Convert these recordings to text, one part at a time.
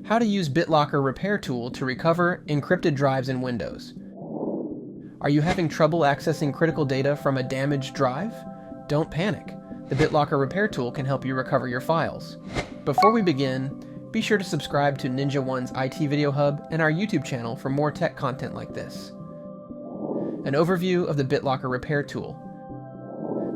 How to use BitLocker Repair Tool to recover encrypted drives in Windows. Are you having trouble accessing critical data from a damaged drive? Don't panic. The BitLocker Repair Tool can help you recover your files. Before we begin, be sure to subscribe to NinjaOne's IT Video Hub and our YouTube channel for more tech content like this. An overview of the BitLocker Repair Tool.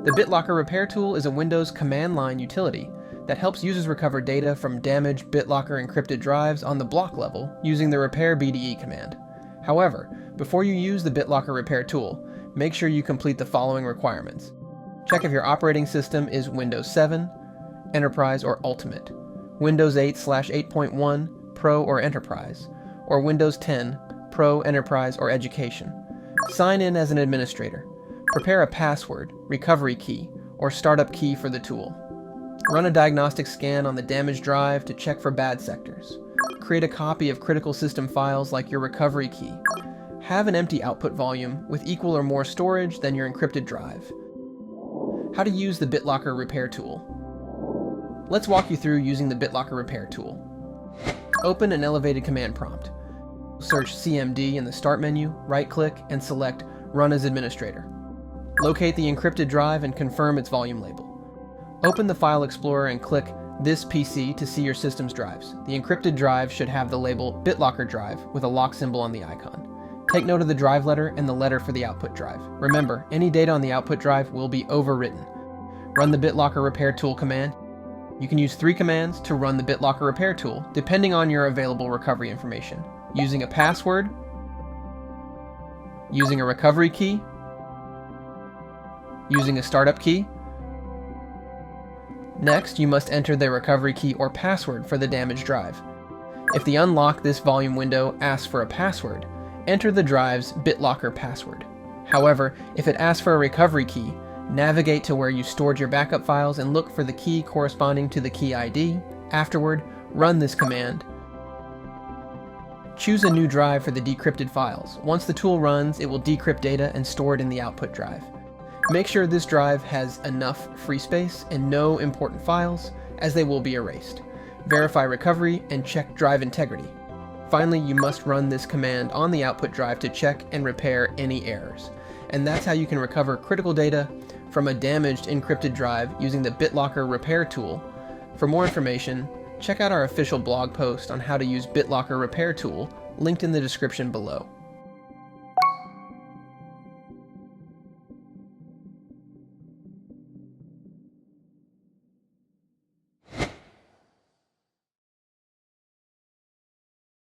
The BitLocker Repair Tool is a Windows command line utility that helps users recover data from damaged BitLocker encrypted drives on the block level using the repair BDE command. However, before you use the BitLocker Repair Tool, make sure you complete the following requirements. Check if your operating system is Windows 7, Enterprise or Ultimate, Windows 8/8.1, Pro or Enterprise, or Windows 10, Pro, Enterprise, or Education. Sign in as an administrator. Prepare a password, recovery key, or startup key for the tool. Run a diagnostic scan on the damaged drive to check for bad sectors. Create a copy of critical system files like your recovery key. Have an empty output volume with equal or more storage than your encrypted drive. How to use the BitLocker Repair Tool. Let's walk you through using the BitLocker Repair Tool. Open an elevated command prompt. Search CMD in the Start menu, right-click, and select Run as Administrator. Locate the encrypted drive and confirm its volume label. Open the File Explorer and click This PC to see your system's drives. The encrypted drive should have the label BitLocker Drive with a lock symbol on the icon. Take note of the drive letter and the letter for the output drive. Remember, any data on the output drive will be overwritten. Run the BitLocker Repair Tool command. You can use 3 commands to run the BitLocker Repair Tool, depending on your available recovery information. Using a password, using a recovery key, using a startup key. Next, you must enter the recovery key or password for the damaged drive. If the Unlock This Volume window asks for a password, enter the drive's BitLocker password. However, if it asks for a recovery key, navigate to where you stored your backup files and look for the key corresponding to the key ID. Afterward, run this command. Choose a new drive for the decrypted files. Once the tool runs, it will decrypt data and store it in the output drive. Make sure this drive has enough free space and no important files, as they will be erased. Verify recovery and check drive integrity. Finally, you must run this command on the output drive to check and repair any errors. And that's how you can recover critical data from a damaged encrypted drive using the BitLocker Repair Tool. For more information, check out our official blog post on how to use BitLocker Repair Tool, linked in the description below.